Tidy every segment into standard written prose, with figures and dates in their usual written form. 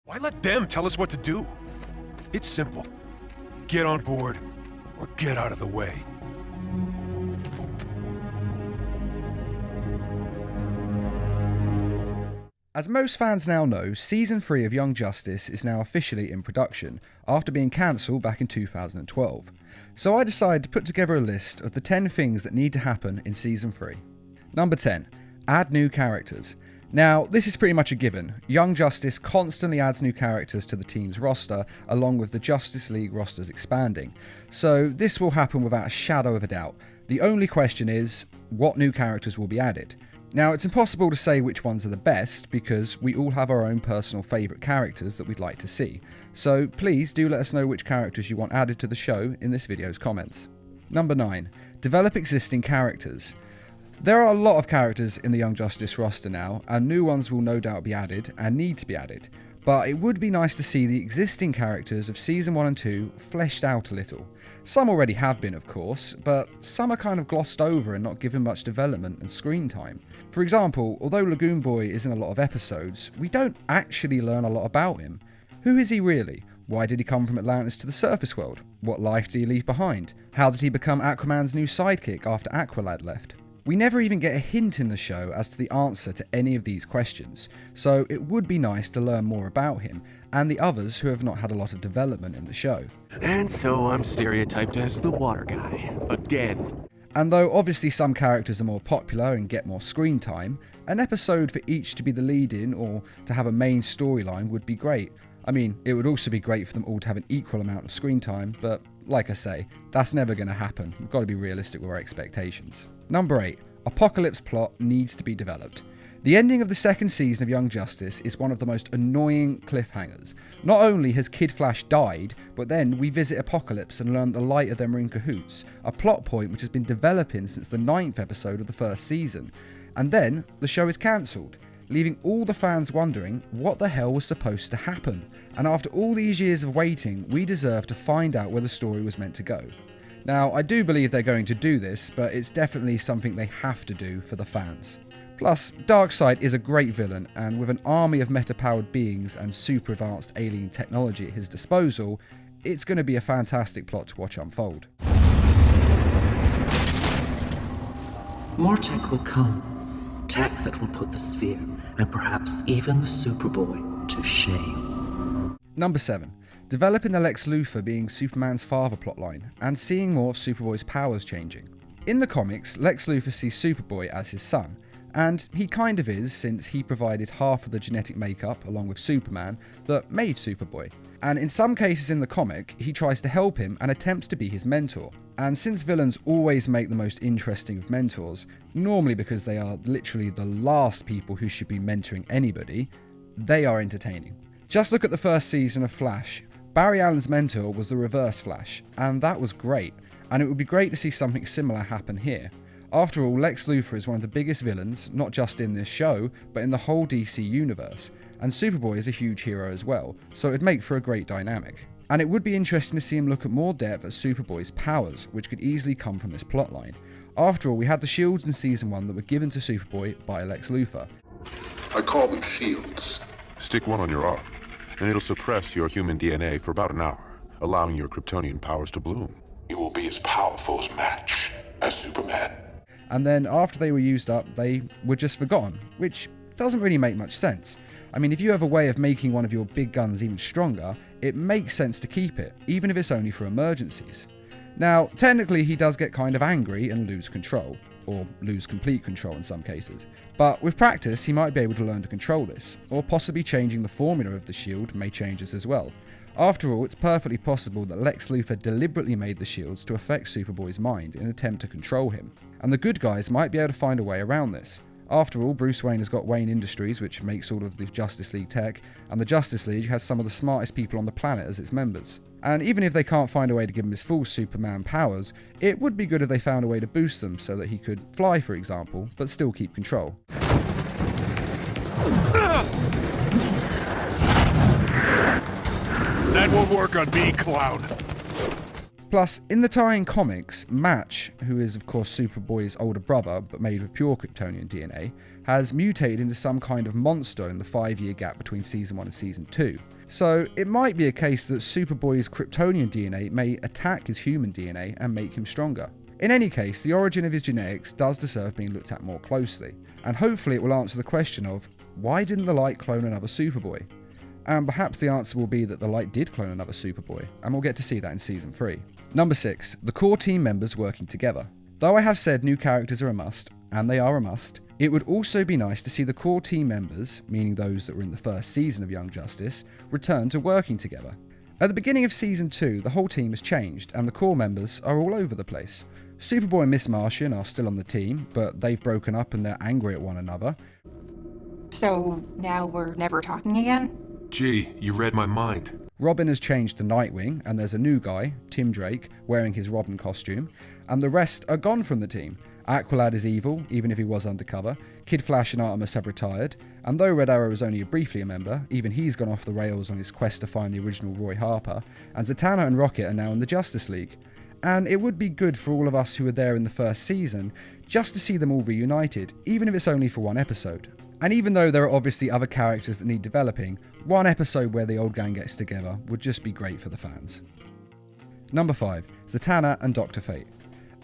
Why let them tell us what to do? It's simple. Get on board, or get out of the way. As most fans now know, Season 3 of Young Justice is now officially in production, after being cancelled back in 2012. So I decided to put together a list of the 10 things that need to happen in Season 3. Number 10. Add new characters. Now, this is pretty much a given. Young Justice constantly adds new characters to the team's roster, along with the Justice League rosters expanding. So this will happen without a shadow of a doubt. The only question is, what new characters will be added? Now, it's impossible to say which ones are the best, because we all have our own personal favourite characters that we'd like to see. So please do let us know which characters you want added to the show in this video's comments. Number 9. Develop existing characters. There are a lot of characters in the Young Justice roster now, and new ones will no doubt be added, and need to be added. But it would be nice to see the existing characters of Season 1 and 2 fleshed out a little. Some already have been, of course, but some are kind of glossed over and not given much development and screen time. For example, although Lagoon Boy is in a lot of episodes, we don't actually learn a lot about him. Who is he really? Why did he come from Atlantis to the surface world? What life did he leave behind? How did he become Aquaman's new sidekick after Aqualad left? We never even get a hint in the show as to the answer to any of these questions, so it would be nice to learn more about him, and the others who have not had a lot of development in the show. And so I'm stereotyped as the water guy, again. And though obviously some characters are more popular and get more screen time, an episode for each to be the lead in or to have a main storyline would be great. I mean, it would also be great for them all to have an equal amount of screen time, but like I say, that's never going to happen. We've got to be realistic with our expectations. Number 8. Apocalypse plot needs to be developed. The ending of the second season of Young Justice is one of the most annoying cliffhangers. Not only has Kid Flash died, but then we visit Apocalypse and learn the light of them are in cahoots, a plot point which has been developing since the 9th episode of the first season. And then the show is cancelled, leaving all the fans wondering what the hell was supposed to happen. And after all these years of waiting, we deserve to find out where the story was meant to go. Now, I do believe they're going to do this, but it's definitely something they have to do for the fans. Plus, Darkseid is a great villain, and with an army of meta-powered beings and super advanced alien technology at his disposal, it's going to be a fantastic plot to watch unfold. More tech will come. Tech that will put the Sphere, and perhaps even the Superboy, to shame. Number 7. Developing the Lex Luthor being Superman's father plotline, and seeing more of Superboy's powers changing. In the comics, Lex Luthor sees Superboy as his son, and he kind of is, since he provided half of the genetic makeup, along with Superman, that made Superboy. And in some cases in the comic, he tries to help him and attempts to be his mentor. And since villains always make the most interesting of mentors, normally because they are literally the last people who should be mentoring anybody, they are entertaining. Just look at the first season of Flash. Barry Allen's mentor was the Reverse Flash, and that was great, and it would be great to see something similar happen here. After all, Lex Luthor is one of the biggest villains, not just in this show, but in the whole DC universe, and Superboy is a huge hero as well, so it'd make for a great dynamic. And it would be interesting to see him look at more depth at Superboy's powers, which could easily come from this plotline. After all, we had the shields in Season 1 that were given to Superboy by Lex Luthor. I call them shields. Stick one on your arm, and it'll suppress your human DNA for about an hour, allowing your Kryptonian powers to bloom. You will be as powerful as Match, as Superman. And then after they were used up, they were just forgotten, which doesn't really make much sense. I mean, if you have a way of making one of your big guns even stronger, it makes sense to keep it, even if it's only for emergencies. Now, technically he does get kind of angry and lose control, or lose complete control in some cases. But with practice, he might be able to learn to control this, or possibly changing the formula of the shield may change this as well. After all, it's perfectly possible that Lex Luthor deliberately made the shields to affect Superboy's mind in an attempt to control him, and the good guys might be able to find a way around this. After all, Bruce Wayne has got Wayne Industries, which makes all of the Justice League tech, and the Justice League has some of the smartest people on the planet as its members. And even if they can't find a way to give him his full Superman powers, it would be good if they found a way to boost them so that he could fly, for example, but still keep control. That won't work on me, clown. Plus, in the tie-in comics, Match, who is of course Superboy's older brother but made with pure Kryptonian DNA, has mutated into some kind of monster in the 5-year gap between Season 1 and Season 2. So it might be a case that Superboy's Kryptonian DNA may attack his human DNA and make him stronger. In any case, the origin of his genetics does deserve being looked at more closely, and hopefully it will answer the question of, why didn't the Light clone another Superboy? And perhaps the answer will be that the Light did clone another Superboy, and we'll get to see that in Season 3. Number 6. The core team members working together. Though I have said new characters are a must, and they are a must, it would also be nice to see the core team members, meaning those that were in the first season of Young Justice, return to working together. At the beginning of Season 2, the whole team has changed, and the core members are all over the place. Superboy and Miss Martian are still on the team, but they've broken up and they're angry at one another. So now we're never talking again? Gee, you read my mind. Robin has changed to Nightwing, and there's a new guy, Tim Drake, wearing his Robin costume, and the rest are gone from the team. Aqualad is evil, even if he was undercover. Kid Flash and Artemis have retired, and though Red Arrow is only briefly a member, even he's gone off the rails on his quest to find the original Roy Harper, and Zatanna and Rocket are now in the Justice League. And it would be good for all of us who were there in the first season, just to see them all reunited, even if it's only for one episode. And even though there are obviously other characters that need developing, one episode where the old gang gets together would just be great for the fans. Number 5. Zatanna and Dr. Fate.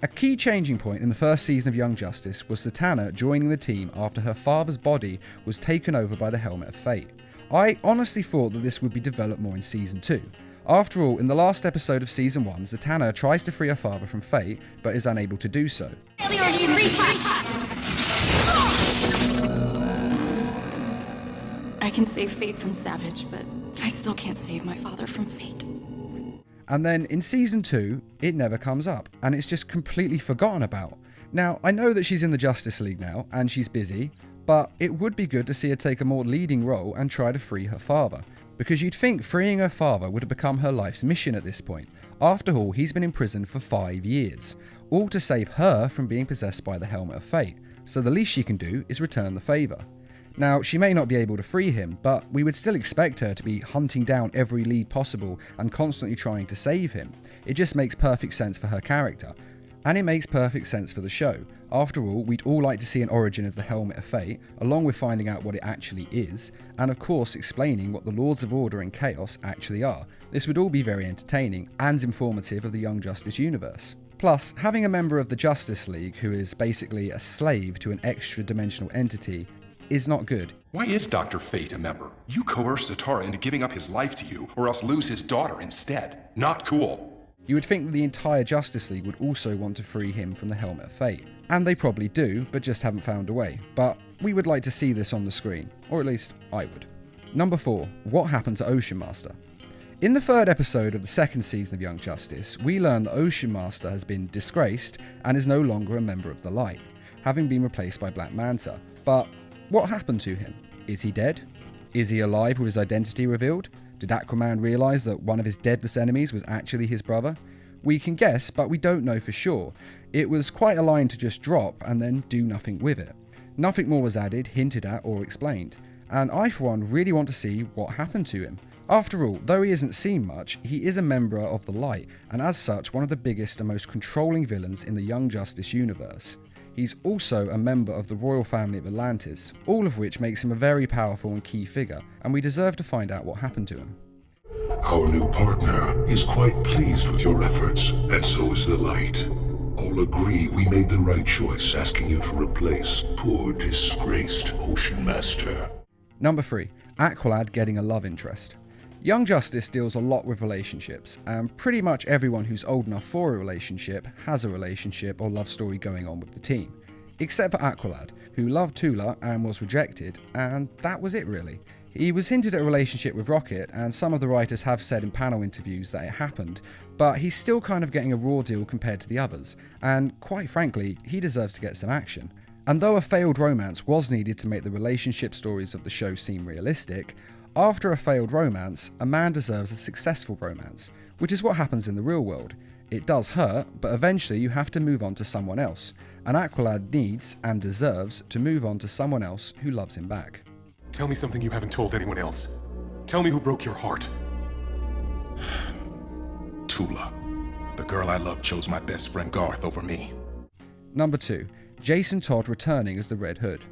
A key changing point in the first season of Young Justice was Zatanna joining the team after her father's body was taken over by the Helmet of Fate. I honestly thought that this would be developed more in Season 2. After all, in the last episode of Season 1, Zatanna tries to free her father from Fate, but is unable to do so. I can save Fate from Savage, but I still can't save my father from Fate. And then in Season 2, it never comes up, and it's just completely forgotten about. Now, I know that she's in the Justice League now, and she's busy, but it would be good to see her take a more leading role and try to free her father. Because you'd think freeing her father would have become her life's mission at this point. After all, he's been in prison for 5 years, all to save her from being possessed by the Helmet of Fate, so the least she can do is return the favour. Now, she may not be able to free him, but we would still expect her to be hunting down every lead possible and constantly trying to save him. It just makes perfect sense for her character. And it makes perfect sense for the show. After all, we'd all like to see an origin of the Helmet of Fate, along with finding out what it actually is, and of course explaining what the Lords of Order and Chaos actually are. This would all be very entertaining and informative of the Young Justice universe. Plus, having a member of the Justice League who is basically a slave to an extra-dimensional entity is not good. Why is Dr. Fate a member? You coerced Zatara into giving up his life to you, or else lose his daughter instead. Not cool. You would think that the entire Justice League would also want to free him from the Helmet of Fate. And they probably do, but just haven't found a way. But we would like to see this on the screen, or at least I would. Number 4. What happened to Ocean Master? In the 3rd episode of the 2nd season of Young Justice, we learn that Ocean Master has been disgraced and is no longer a member of the Light, having been replaced by Black Manta. But what happened to him? Is he dead? Is he alive with his identity revealed? Did Aquaman realise that one of his deadless enemies was actually his brother? We can guess, but we don't know for sure. It was quite a line to just drop and then do nothing with it. Nothing more was added, hinted at, or explained. And I, for one, really want to see what happened to him. After all, though he isn't seen much, he is a member of the Light, and as such, one of the biggest and most controlling villains in the Young Justice universe. He's also a member of the royal family of Atlantis, all of which makes him a very powerful and key figure, and we deserve to find out what happened to him. Our new partner is quite pleased with your efforts, and so is the Light. All agree we made the right choice asking you to replace poor, disgraced Ocean Master. Number 3. Aqualad getting a love interest. Young Justice deals a lot with relationships, and pretty much everyone who's old enough for a relationship has a relationship or love story going on with the team. Except for Aqualad, who loved Tula and was rejected, and that was it really. He was hinted at a relationship with Rocket, and some of the writers have said in panel interviews that it happened, but he's still kind of getting a raw deal compared to the others, and quite frankly, he deserves to get some action. And though a failed romance was needed to make the relationship stories of the show seem realistic, after a failed romance, a man deserves a successful romance, which is what happens in the real world. It does hurt, but eventually you have to move on to someone else, and Aqualad needs, and deserves, to move on to someone else who loves him back. Tell me something you haven't told anyone else. Tell me who broke your heart. Tula. The girl I love chose my best friend Garth over me. Number 2. Jason Todd returning as the Red Hood.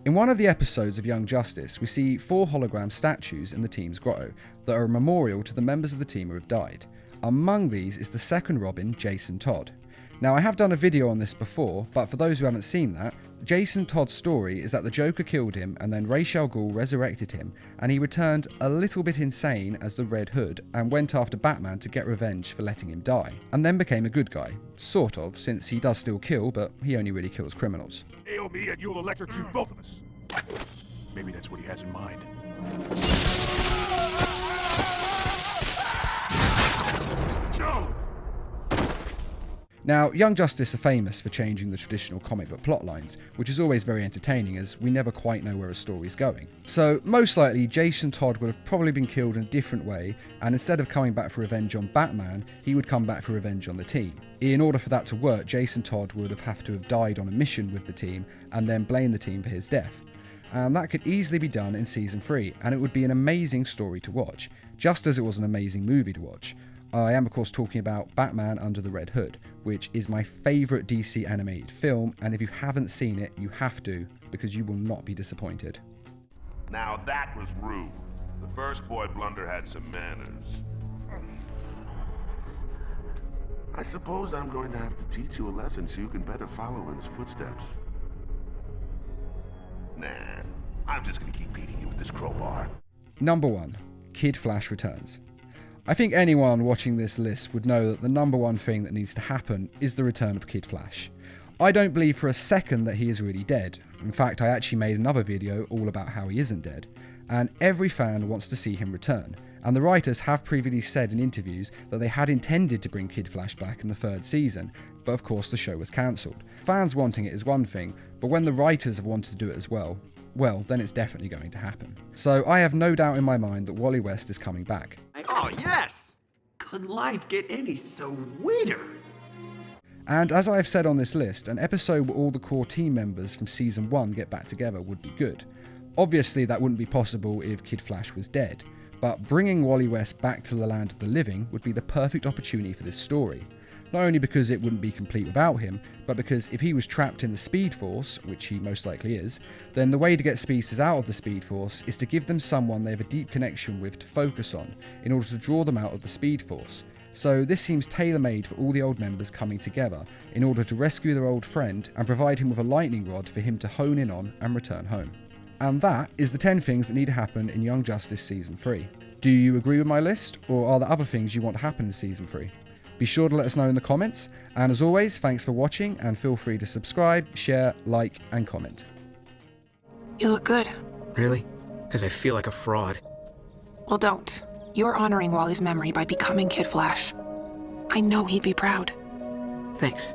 In one of the episodes of Young Justice, we see 4 hologram statues in the team's grotto that are a memorial to the members of the team who have died. Among these is the second Robin, Jason Todd. Now, I have done a video on this before, but for those who haven't seen that, Jason Todd's story is that the Joker killed him and then Ra's al Ghul resurrected him, and he returned a little bit insane as the Red Hood and went after Batman to get revenge for letting him die, and then became a good guy. Sort of, since he does still kill, but he only really kills criminals. Nail me and you'll electrocute both of us. Maybe that's what he has in mind. No! Now, Young Justice are famous for changing the traditional comic book plotlines, which is always very entertaining as we never quite know where a story's going. So, most likely, Jason Todd would have probably been killed in a different way, and instead of coming back for revenge on Batman, he would come back for revenge on the team. In order for that to work, Jason Todd would have to have died on a mission with the team, and then blame the team for his death. And that could easily be done in Season 3, and it would be an amazing story to watch, just as it was an amazing movie to watch. I am of course talking about Batman Under the Red Hood, which is my favourite DC animated film, and if you haven't seen it, you have to, because you will not be disappointed. Now that was rude. The first boy blunder had some manners. I suppose I'm going to have to teach you a lesson so you can better follow in his footsteps. Nah, I'm just gonna keep beating you with this crowbar. Number 1. Kid Flash returns. I think anyone watching this list would know that the number one thing that needs to happen is the return of Kid Flash. I don't believe for a second that he is really dead. In fact, I actually made another video all about how he isn't dead, and every fan wants to see him return. And the writers have previously said in interviews that they had intended to bring Kid Flash back in the 3rd season, but of course the show was cancelled. Fans wanting it is one thing, but when the writers have wanted to do it as well, then it's definitely going to happen. So I have no doubt in my mind that Wally West is coming back. Oh yes! Could life get any so weirder? And as I have said on this list, an episode where all the core team members from Season 1 get back together would be good. Obviously that wouldn't be possible if Kid Flash was dead, but bringing Wally West back to the land of the living would be the perfect opportunity for this story. Not only because it wouldn't be complete without him, but because if he was trapped in the Speed Force, which he most likely is, then the way to get speedsters out of the Speed Force is to give them someone they have a deep connection with to focus on, in order to draw them out of the Speed Force. So this seems tailor-made for all the old members coming together in order to rescue their old friend and provide him with a lightning rod for him to hone in on and return home. And that is the 10 things that need to happen in Young Justice Season 3. Do you agree with my list, or are there other things you want to happen in Season 3? Be sure to let us know in the comments, and as always, thanks for watching, and feel free to subscribe, share, like, and comment. You look good. Really? Because I feel like a fraud. Well, don't. You're honoring Wally's memory by becoming Kid Flash. I know he'd be proud. Thanks.